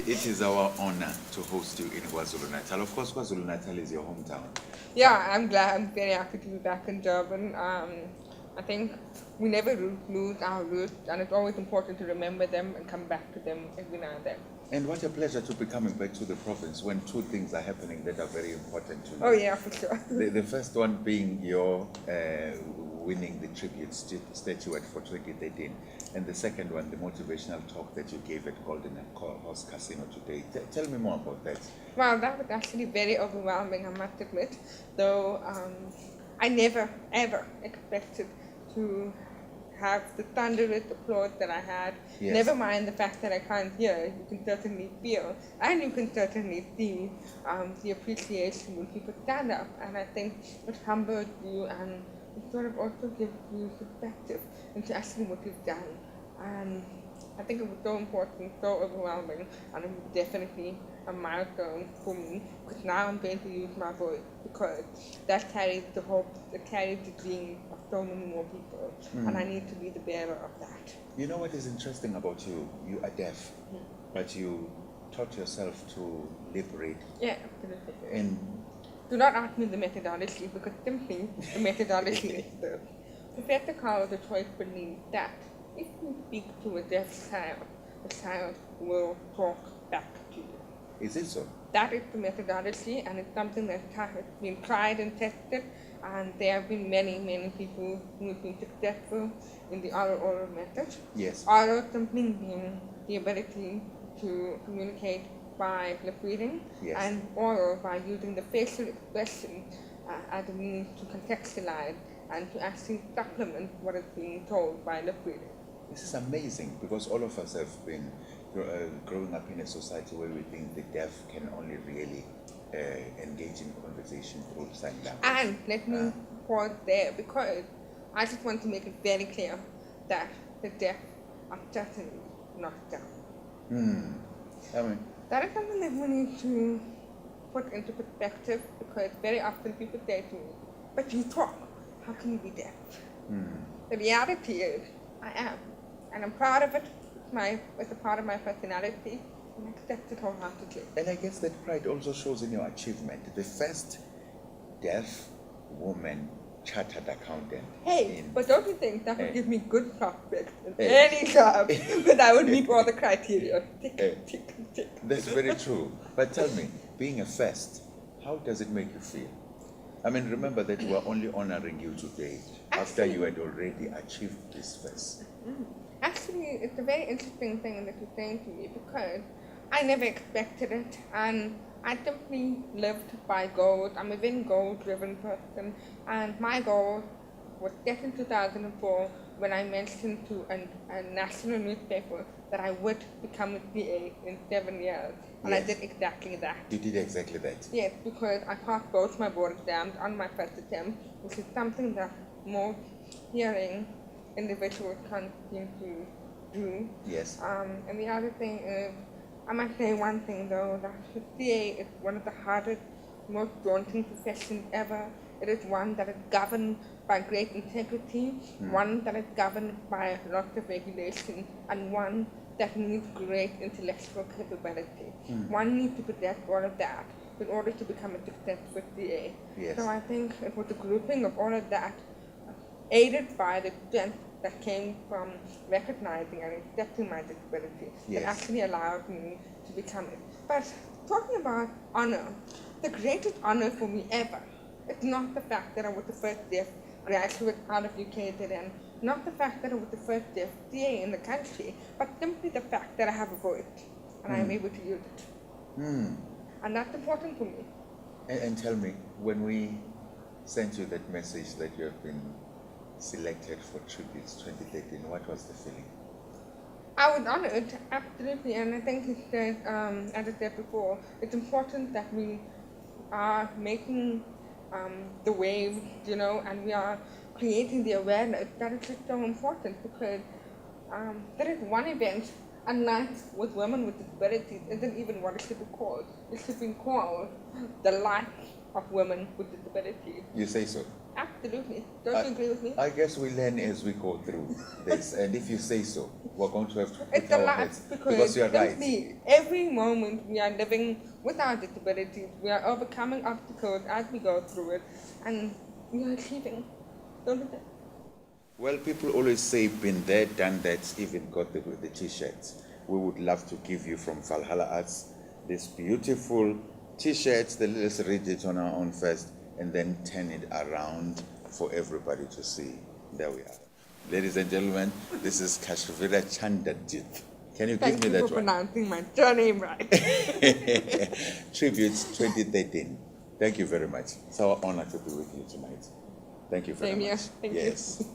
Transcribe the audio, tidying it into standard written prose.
It is our honor to host you in KwaZulu-Natal. Of course, KwaZulu-Natal is your hometown. Yeah, I'm glad. I'm very happy to be back in Durban. I think we never lose our roots, and it's always important to remember them and come back to them every now and then. And what a pleasure to be coming back to the province when two things are happening that are very important to you. Oh yeah, for sure. The first one being your winning the tribute statuette for 2013, and the second one, the motivational talk that you gave at Golden Horse Casino today. Tell me more about that. Well, that was actually very overwhelming, I must admit. Though I never ever expected to have the thunderous applause that I had. Yes. Never mind the fact that I can't hear, you can certainly feel, and you can certainly see the appreciation when people stand up. And I think it humbles you and it sort of also gives you perspective into actually what you've done. And I think it was so important, so overwhelming, and it was definitely a milestone for me, because now I'm going to use my voice, because that carries the hope, that carries the dream of so many more people, and I need to be the bearer of that. You know what is interesting about you? You are deaf, but you taught yourself to liberate. Yeah, absolutely. And do not ask me the methodology, because simply the methodology is this. Professor Carl de Troyes believes that if you speak to a deaf child, the child will talk back to you. is it so? That is the methodology, and it's something that has been tried and tested, and there have been many, many people who have been successful in the Aural-Oral method. Yes. Aural simply being the ability to communicate by lip reading, Yes. and oral by using the facial expression as a means to contextualize and to actually supplement what is being told by lip reading. This is amazing, because all of us have been growing up in a society where we think the deaf can only really engage in conversation through sign language. And let me pause there, because I just want to make it very clear that the deaf are certainly not dumb. I mean, That is something that we need to put into perspective, because very often people say to me, but you talk, how can you be deaf? The reality is, I am, and I'm proud of it. It's a part of my personality, and I accept it wholeheartedly. and I guess that pride also shows in your achievement. The first deaf woman chartered accountant. Hey, in- but don't you think that would Hey. give me good prospects in Hey. any job, because I would meet all the criteria. Tick, Hey. tick, tick. That's very true. But tell me, being a first, how does it make you feel? I mean, remember that we're only honoring you today after you had already achieved this first. Actually, it's a very interesting thing that you're saying to me, because I never expected it, and I simply lived by goals. I'm a very goal-driven person, and my goal was set in 2004 when I mentioned to a national newspaper that I would become a CA in 7 years, and Yes. I did exactly that. You did exactly that. Yes, because I passed both my board exams on my first attempt, which is something that most hearing individuals can't seem to do. Yes. And the other thing is, I must say one thing though, that the CA is one of the hardest, most daunting professions ever. It is one that is governed by great integrity, one that is governed by lots of regulation, and one that needs great intellectual capability. One needs to possess all of that in order to become a successful CA. Yes. So I think it was a grouping of all of that, aided by the strength that came from recognizing and accepting my disability, Yes. that actually allowed me to become it. But talking about honor, the greatest honor for me ever, it's not the fact that I was the first deaf graduate out of UKZN, not the fact that I was the first deaf CA in the country, but simply the fact that I have a voice and I'm able to use it. And that's important for me. And tell me, when we sent you that message that you have been selected for Tributes 2013, what was the feeling? I was honored, absolutely, and I think it's that, as I said before, it's important that we are making the wave, and we are creating the awareness that is just so important, because there is one event, a night with women with disabilities isn't even what it should be called. It should be called the life of women with disabilities. You say so? Absolutely. Don't you agree with me? I guess we learn as we go through this, and if you say so, we're going to have to It's put a our lot heads because you're right. simply every moment we are living with our disabilities, we are overcoming obstacles as we go through it, and we are achieving. Don't you think? Well, people always say, been there, done that, even got the t-shirts. We would love to give you from Valhalla Arts this beautiful t-shirts. Let's read it on our own first and then turn it around for everybody to see. There we are. Ladies and gentlemen, this is Kashveera Chanderjith. Can you Thank give me you that for one? pronouncing my surname right. Tributes 2013. Thank you very much. It's our honor to be with you tonight. Thank you very Same here. much. Thank you. Yes.